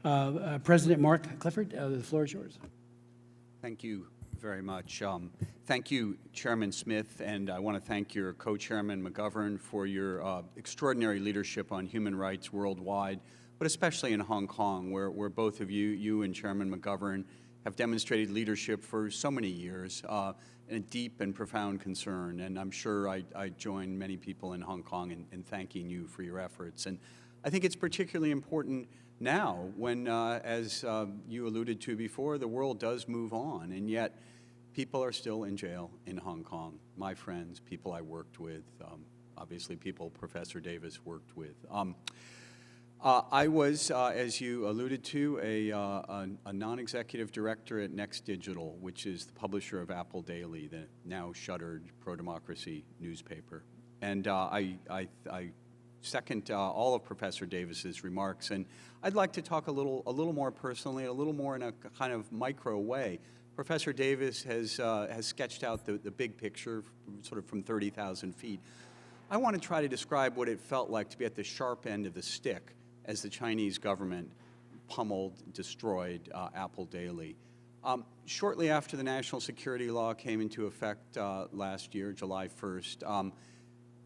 President Mark Clifford, the floor is yours. Thank you very much. Thank you, Chairman Smith, and I want to thank your co-chairman McGovern for your extraordinary leadership on human rights worldwide, but especially in Hong Kong, where both of you and Chairman McGovern have demonstrated leadership for so many years, and a deep and profound concern. And I'm sure I join many people in Hong Kong in thanking you for your efforts. And I think it's particularly important now when, as you alluded to before, the world does move on, and yet people are still in jail in Hong Kong. My friends, people I worked with, obviously people Professor Davis worked with. I was, as you alluded to, a non-executive director at Next Digital, which is the publisher of Apple Daily, the now shuttered pro-democracy newspaper. And I second all of Professor Davis's remarks, and I'd like to talk a little more personally, a little more in a kind of micro way. Professor Davis has sketched out the big picture, sort of from 30,000 feet. I want to try to describe what it felt like to be at the sharp end of the stick as the Chinese government pummeled, destroyed Apple Daily. Shortly after the national security law came into effect last year, July 1st,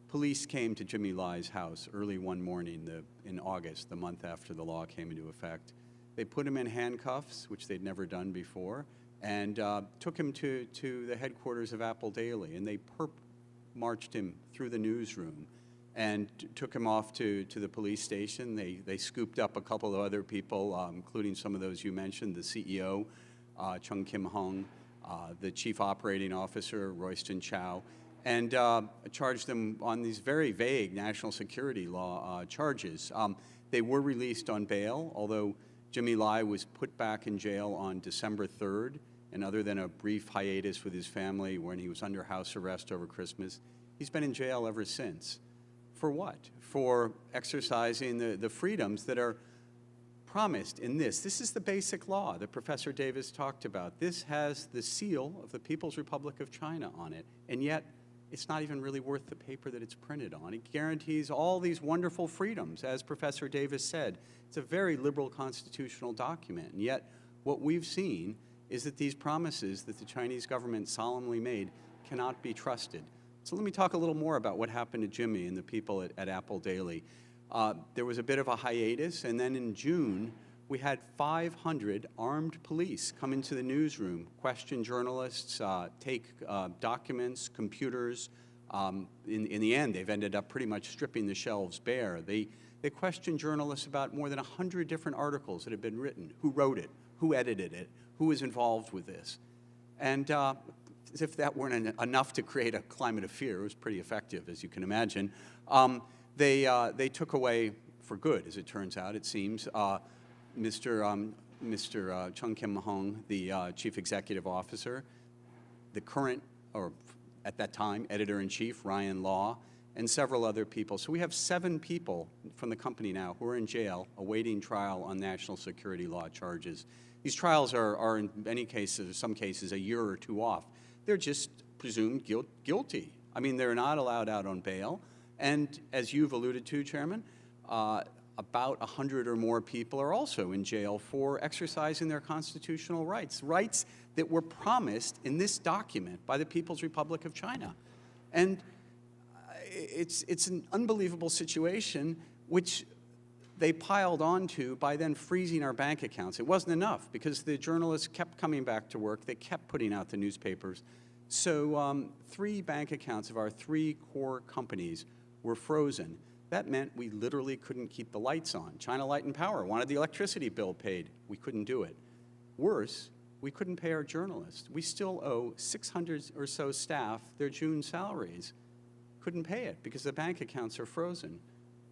police came to Jimmy Lai's house early one morning in August, the month after the law came into effect. They put him in handcuffs, which they'd never done before, and took him to the headquarters of Apple Daily, and they marched him through the newsroom and took him off to the police station. They scooped up a couple of other people, including some of those you mentioned, the CEO, Chung Kim-hung, the chief operating officer, Royston Chow, and charged them on these very vague national security law charges. They were released on bail, although Jimmy Lai was put back in jail on December 3rd, and other than a brief hiatus with his family when he was under house arrest over Christmas, he's been in jail ever since. For what? For exercising the freedoms that are promised in this. This is the basic law that Professor Davis talked about. This has the seal of the People's Republic of China on it, and yet it's not even really worth the paper that it's printed on. It guarantees all these wonderful freedoms, as Professor Davis said. It's a very liberal constitutional document, and yet what we've seen is that these promises that the Chinese government solemnly made cannot be trusted. So let me talk a little more about what happened to Jimmy and the people at Apple Daily. There was a bit of a hiatus, and then in June, we had 500 armed police come into the newsroom, question journalists, take documents, computers. In the end, they've ended up pretty much stripping the shelves bare. They questioned journalists about more than 100 different articles that had been written, who wrote it, who edited it, who was involved with this. And as if that weren't enough to create a climate of fear, it was pretty effective, as you can imagine. They took away, for good, as it turns out, it seems, Mr. Chung Kim-hung, the chief executive officer, the current, or at that time, editor-in-chief, Ryan Law, and several other people. So we have 7 people from the company now who are in jail awaiting trial on national security law charges. These trials are in many cases, some cases, a year or 2 off. They're just presumed guilty. I mean, they're not allowed out on bail. And as you've alluded to, Chairman, about 100 or more people are also in jail for exercising their constitutional rights, rights that were promised in this document by the People's Republic of China. And it's an unbelievable situation, which they piled onto by then freezing our bank accounts. It wasn't enough because the journalists kept coming back to work. They kept putting out the newspapers. So 3 bank accounts of our 3 core companies were frozen. That meant we literally couldn't keep the lights on. China Light and Power wanted the electricity bill paid. We couldn't do it. Worse, we couldn't pay our journalists. We still owe 600 or so staff their June salaries. Couldn't pay it because the bank accounts are frozen.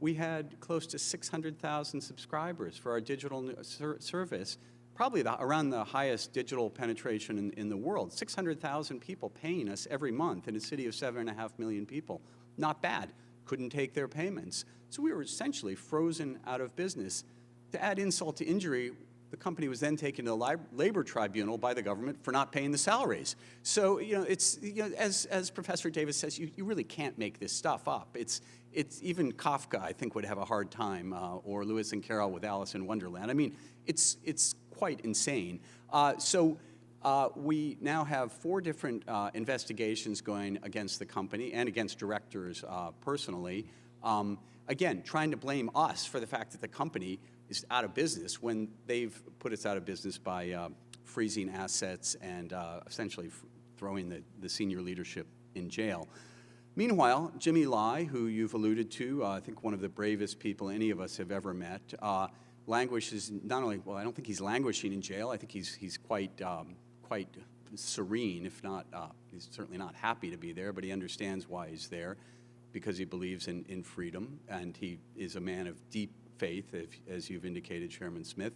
We had close to 600,000 subscribers for our digital service, probably around the highest digital penetration in the world. 600,000 people paying us every month in a city of 7.5 million people. Not bad. Couldn't take their payments. So we were essentially frozen out of business. To add insult to injury, The company was then taken to the labor tribunal by the government for not paying the salaries. So, it's, as Professor Davis says, you really can't make this stuff up. It's even Kafka, I think, would have a hard time, or Lewis and Carroll with Alice in Wonderland. I mean, it's quite insane. We now have 4 different investigations going against the company and against directors personally. Again, trying to blame us for the fact that the company is out of business when they've put us out of business by freezing assets and essentially throwing the senior leadership in jail. Meanwhile, Jimmy Lai, who you've alluded to, I think one of the bravest people any of us have ever met, languishes not only, well, I don't think he's languishing in jail. I think he's quite serene, if not, he's certainly not happy to be there, but he understands why he's there, because he believes in freedom, and he is a man of deep faith, as you've indicated, Chairman Smith,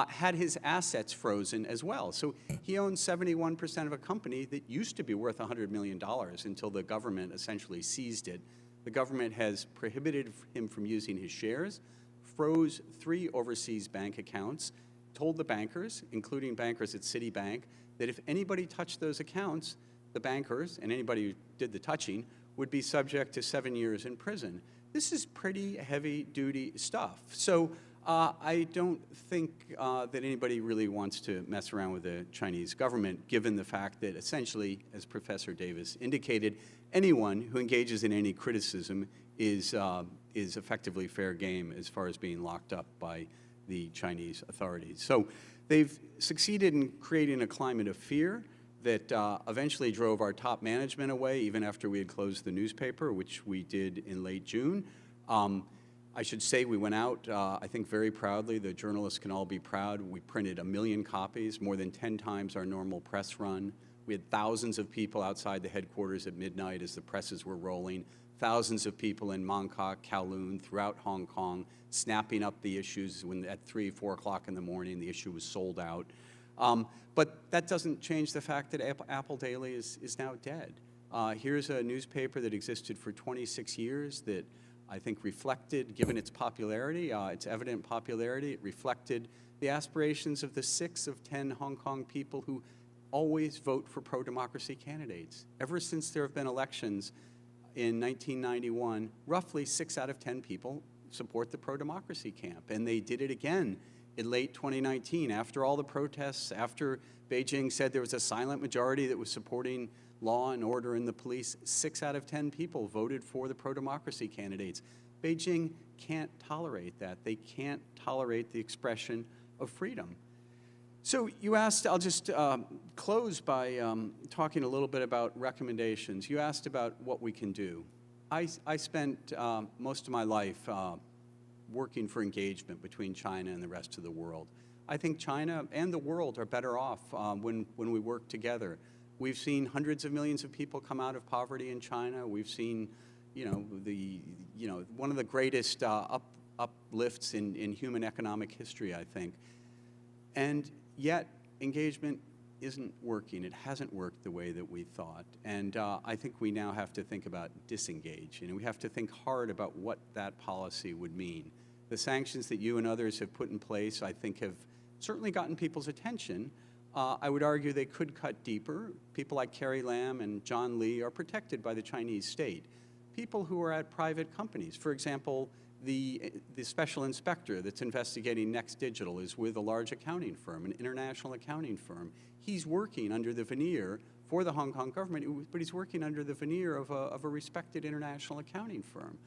had his assets frozen as well. So he owns 71% of a company that used to be worth $100 million until the government essentially seized it. The government has prohibited him from using his shares, froze 3 overseas bank accounts, told the bankers, including bankers at Citibank, that if anybody touched those accounts, the bankers, and anybody who did the touching, would be subject to 7 years in prison. This is pretty heavy-duty stuff. So I don't think that anybody really wants to mess around with the Chinese government, given the fact that essentially, as Professor Davis indicated, anyone who engages in any criticism is effectively fair game as far as being locked up by the Chinese authorities. So they've succeeded in creating a climate of fear that eventually drove our top management away, even after we had closed the newspaper, which we did in late June. I should say we went out, I think very proudly. The journalists can all be proud. We printed 1 million copies, more than 10 times our normal press run. We had thousands of people outside the headquarters at midnight as the presses were rolling, thousands of people in Mongkok, Kowloon, throughout Hong Kong, snapping up the issues when at 3, 4 o'clock in the morning the issue was sold out. But that doesn't change the fact that Apple Daily is now dead. Here's a newspaper that existed for 26 years that I think reflected, given its popularity, its evident popularity, it reflected the aspirations of the 6 of 10 Hong Kong people who always vote for pro-democracy candidates. Ever since there have been elections in 1991, roughly 6 out of 10 people support the pro-democracy camp, and they did it again in late 2019, after all the protests, after Beijing said there was a silent majority that was supporting law and order and the police, 6 out of 10 people voted for the pro-democracy candidates. Beijing can't tolerate that. They can't tolerate the expression of freedom. So you asked, I'll just close by talking a little bit about recommendations. You asked about what we can do. I spent most of my life working for engagement between China and the rest of the world. I think China and the world are better off when we work together. We've seen hundreds of millions of people come out of poverty in China. We've seen, one of the greatest uplifts in human economic history, I think. And yet, engagement isn't working. It hasn't worked the way that we thought. And I think we now have to think about disengage. And we have to think hard about what that policy would mean. The sanctions that you and others have put in place, I think, have certainly gotten people's attention. I would argue they could cut deeper. People like Carrie Lam and John Lee are protected by the Chinese state. People who are at private companies, for example, the special inspector that's investigating Next Digital is with a large accounting firm, an international accounting firm. He's working under the veneer for the Hong Kong government, but he's working under the veneer of a respected international accounting firm.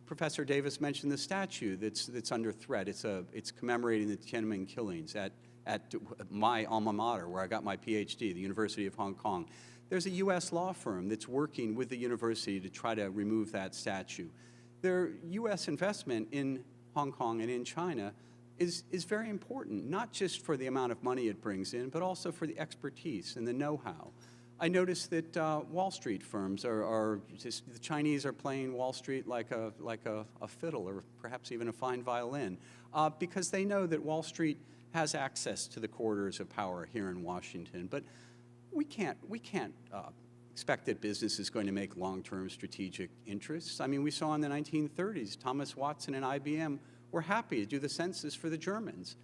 Professor Davis mentioned the statue that's under threat. It's commemorating the Tiananmen killings at my alma mater, where I got my PhD, the University of Hong Kong. There's a U.S. law firm that's working with the university to try to remove that statue. Their U.S. investment in Hong Kong and in China is very important, not just for the amount of money it brings in, but also for the expertise and the know-how. I noticed that Wall Street firms the Chinese are playing Wall Street like a fiddle or perhaps even a fine violin because they know that Wall Street has access to the corridors of power here in Washington. But we can't expect that business is going to make long-term strategic interests. I mean, we saw in the 1930s, Thomas Watson and IBM were happy to do the census for the Germans.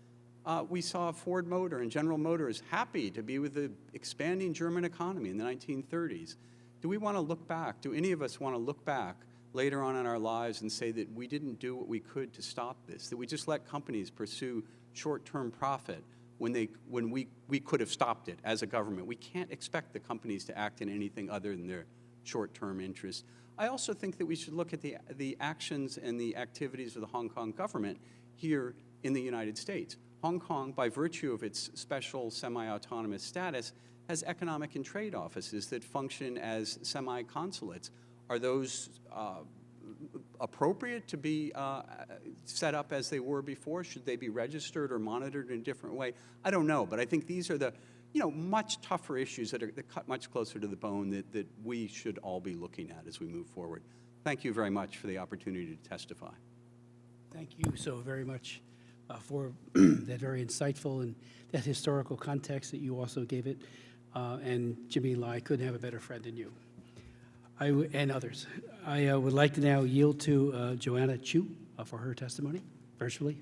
We saw Ford Motor and General Motors happy to be with the expanding German economy in the 1930s. Do we want to look back? Do any of us want to look back later on in our lives and say that we didn't do what we could to stop this, that we just let companies pursue short-term profit when we could have stopped it as a government? We can't expect the companies to act in anything other than their short-term interests. I also think that we should look at the actions and the activities of the Hong Kong government here in the United States. Hong Kong, by virtue of its special semi-autonomous status, has economic and trade offices that function as semi-consulates. Are those appropriate to be set up as they were before? Should they be registered or monitored in a different way? I don't know, but I think these are the much tougher issues that cut much closer to the bone that we should all be looking at as we move forward. Thank you very much for the opportunity to testify. Thank you so very much for that very insightful and that historical context that you also gave it. And Jimmy Lai couldn't have a better friend than you. And others. I would like to now yield to Joanna Chu for her testimony, virtually.